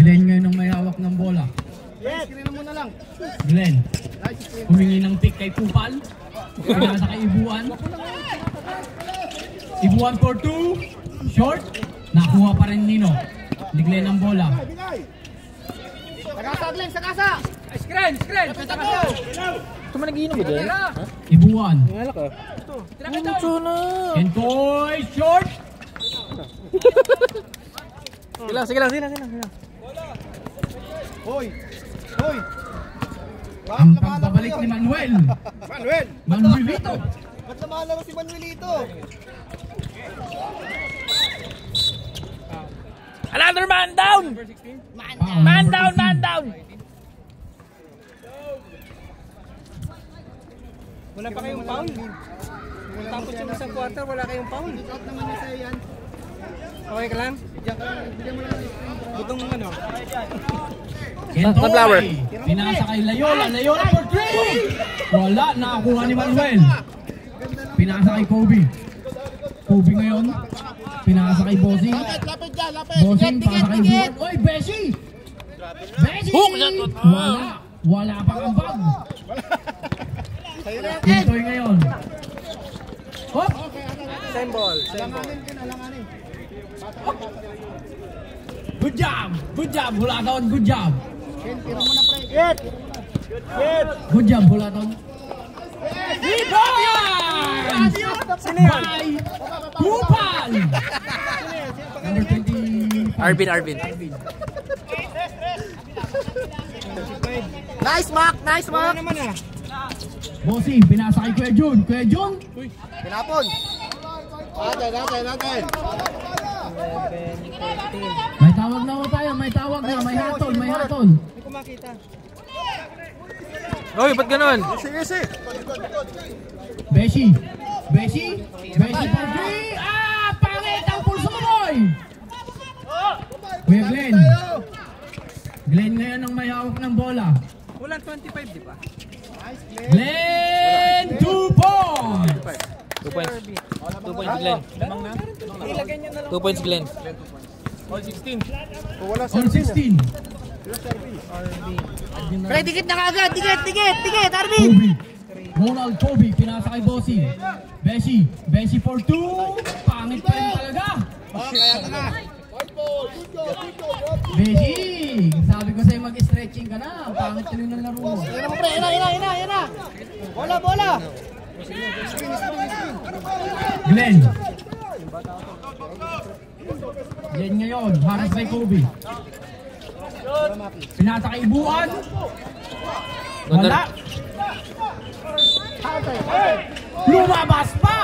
Glenn ngayon ang may hawak ng bola. Glenn. Humingi ng pick kay Pupal. Pinasa kay Ibuan. Ibuan for 2. Short. Nakuha pa rin Nino. Ni Glenn ang bola. Sagasa, Glenn, sagasa! Screen! Ito man nag-iinom ba dyan? Ibuan. Ngalak ah. Ito na! Kentoy. Short. Sige lang. Hoy! Ang pagbabalik ni Manuel. Manuelito. Ba't namalaro si Manuelito? Another man down! Man down! Wala pa kayong foul. Tapos yung isang quarter, wala kayong foul. Out naman niya sa'yo yan. Okay ka lang? Bigyan mo lang. Butong ano? Kentoy. Pinasa kay Layola. Layola for 3. Wala. Nakakuha ni Manuel. Pinasa kay Kobe. Kobe ngayon. Pinasa kay Bossing. Lapit dyan. Bossing. Pasa kay Buwan. Oy, Beshi! Wala pa kang bag. Kentoy ngayon. Hop! Same ball. Good job. Hula doon. Good job. Good job. Hula doon. Rebound! By Pupal! Number 20. Arvin. Nice mark. Bossing, pinasa kay Kuya Jun. Pinapon. Natin. May tawag na tayo. May hatol. Hindi ko makita. Oy, ba't ganun? Sige. Beshi for 3. Pangit ang pulso mo, boy! Kuya Glenn ngayon ang may hawak ng bola. Walang 25, di ba? Glenn, 2 points! 2 points. 2 points Glenn. Ilagay niyo na lang. 2 points Glenn. All 16. All 16. Pre, dikit na kagad. Dikit, Arvin. Kobe. Ronald Kobe, pinasa kay Bossing. Beshi for 2. Pangit pa rin talaga. Kaya ka na. Beshi, sabi ko sa'yo mag-stretching ka na. Pangit ka rin ng laro mo. Yan na, pre. Yan na. Bola. Glenn ngayon, harap kay Kobe. Pinasa kay Ibuan. Wala. Lumabas pa.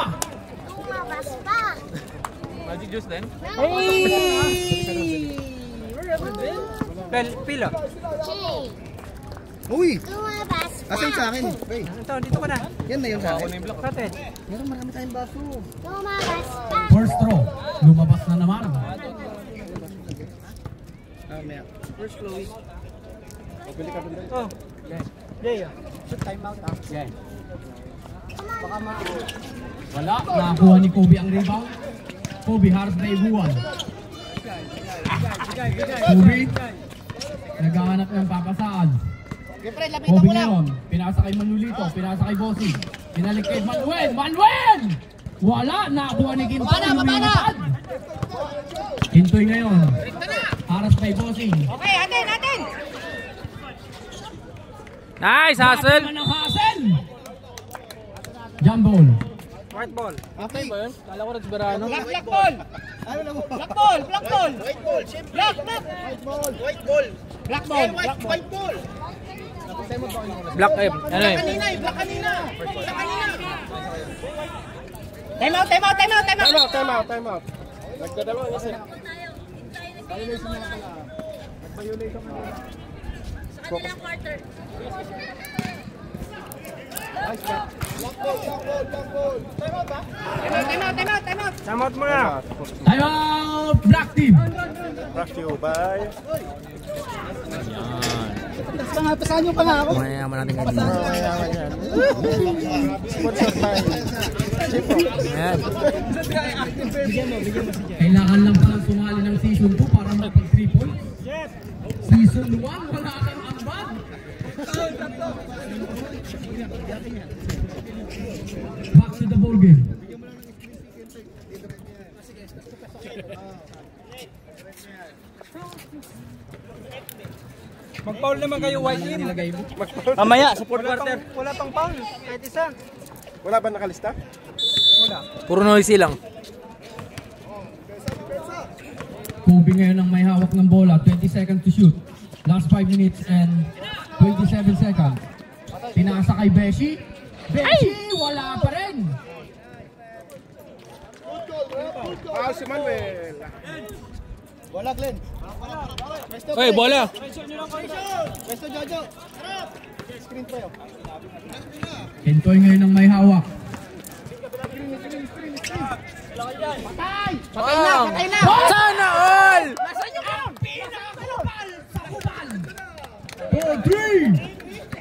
Magic juice din? Pila. Uy! Lumabas pa. Asan sa akin? Hey, Ito, dito ka na. yan na yun sa akin. Tate. Meron marami tayong baso. Lumabas pa. First throw. Lumabas na naman. Maya. First Chloe. Pabili ka doon. Oh. Jay. Shoot time out. Okay. Baka Wala. Nakakuha ni Kobe ang rebound. Kobe harap na Ibuan. Kobe. Naghahanap ng papasaan. Kobe ngayon. Pinasa kay Manulito. Pinasa kay Bossy. Pinalik kay Manuel! Wala. Nakakuha ni Kintoy. Lumilipad. Kintoy ngayon. Harap kay Bossy. Okay, atin. Nice, hustle! Jump ball. White ball. Okay. Kala ko nagsibirano. Black ball. Ano lang mo? Black ball. White ball, siyempre. White ball. Black ball. White ball. Black eh. Ano eh? Black kanina. Time out. Nagdadalawa kasi. Time out muna. Time out! Black team! Brought to you by... Pasahan nyo pa nga ako. Mayayaman natin kanina. Sponsor by... Ayan. Kailangan lang palang sumali ng season 2 para makapag 3 points. Season 1, wala kang ambag. Back to the ball game. Mag-foul naman kayo, Whiteley. Mamaya, sa fourth quarter. Wala pang foul. Kahit isa. Wala ba nakalista? Wala. Puro noisy lang. Kobe ngayon ang may hawak ng bola. 20 seconds to shoot. Last 5 minutes and 27 seconds. Pinasa kay Beshi. Beshi, wala pa rin. Si Manuel. Bola, Glenn. Hey, bola. Pwesto, Jojo. Screen pa yun. Kentoy ngayon ang may hawak. Patay na! Sana all! Nasaan yung ball? Pinakakupal sa kupal.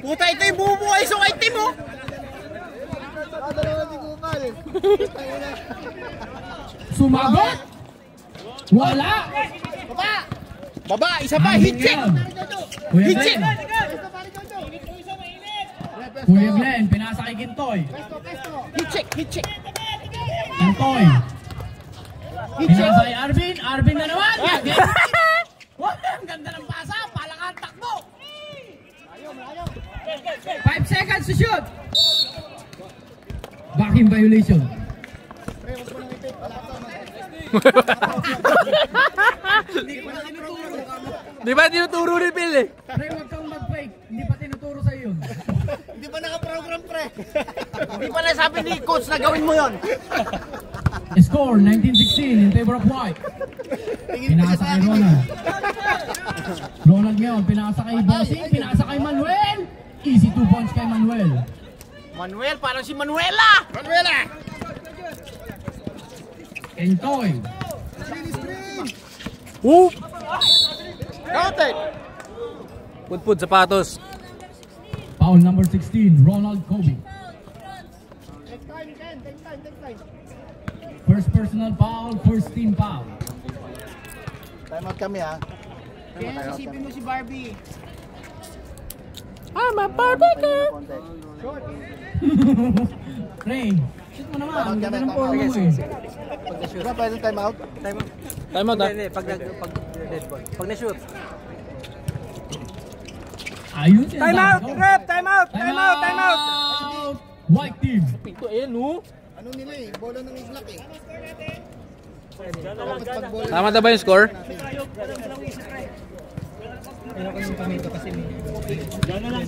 4-3. Puta, ito yung bumubuhay sa white team, oh! Sumagot. Wala. Baba, isa pa, hit check! Kuya Hit check! Glenn. Kuya Glenn, pinasa kay Kentoy. Hit check, hit check! Kentoy. Pinasa kay Arvin. Arvin na naman. Wala, ang ganda ng pasa. Palakan takbo. 5 seconds to shoot. Back in violation. Di ba tinuturo ni Phil eh? Pre, huwag kang mag-fake. Hindi pa tinuturo sa'yo yun. Hindi pa nakaprogram, pre. Hindi pa nasabi ni coach na gawin mo yon. Score 19-16 in favor of White. Pinasa kay Ronald. Ronald ngayon, pinasa kay Bossing, pinasa kay Manuel. Easy 2 points kay Manuel. Manuel, parang si Manuela! Manuela! Kentoy. Whoop! Counted! Pudpud, sapatos. Foul number 16, Ronald Kobe. First personal foul, first team foul. Time out kami, ha? Kaya sisipin mo si Barbie. I'm a barbecue! Ray, shoot mo naman. Ang ganda ng forma mo eh. Diba pwede time out? Time out ah. Pag dead ball. Pag na-shoot. Ayun siya. Time out! Rep! Time out! Time out! Time out! White team. Ito eh, no? Ano nila eh? Bola ng islak eh. Tama na ba yung score? Tama ba?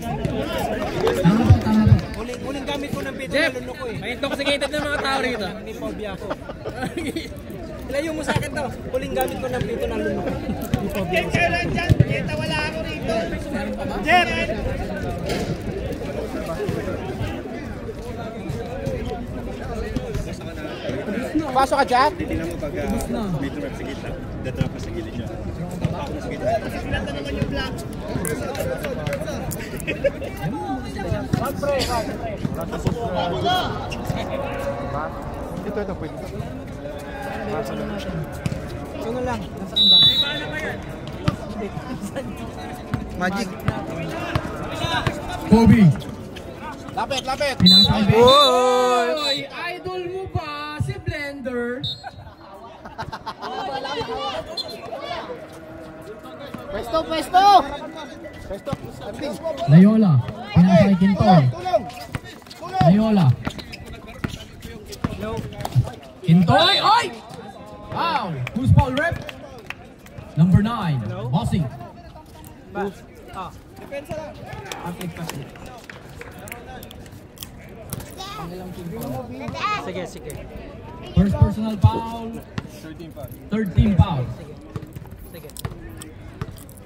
Tama ba? Huling gamit ko ng pito Jeff! na luno ko eh. May intoxicated ng mga tao rito. Hindi phobia ako. Ilayo mo sa akin to. Huling gamit ko ng pito na luno ko. Hindi phobia ako. Kita wala ako rito. Jeff! Pasok ka, Jack? Tingnan mo pag may trap sa gitna. Datrap pa sa gilid siya. Sa gitna. Sinata naman yung black. Ito, pwede. Ano lang? Magic. Kobe. Lapit, lapit. Pinasa kay Beshi. Oy! Oy, idol mo ba si Blender? Pwesto, pwesto! Pwesto. Layola. Pinasa kay Kentoy. Tulong! Layola. Kentoy. Oy! Wow. Who's foul rep? Number 9. Bossing. Sige, sige. First personal foul. Third team foul. Sige.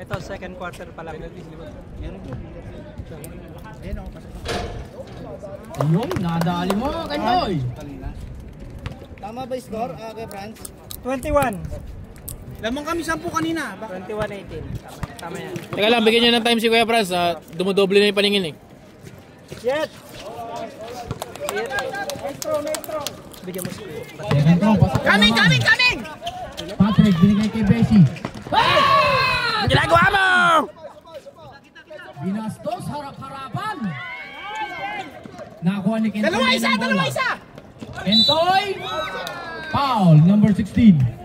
Ito, second quarter pa lang. Ayun, nadali mo, Kentoy. Tama ba yung score, kay Franz? 21. Lamang kami 10 kanina. 21-18. Tama yan. Teka lang, bigyan nyo ng time si Kuya Franz. Dumodoble na yung paningin eh. Jet! Maestro! Bigyan mo si Second throw, pasok. Coming! Patrick, binigay kay Beshi. Ginagawa mo! Binastos, harap-harapan. Nakuha ni Kentoy. Dalawa isa! Kentoy! Foul, number 16.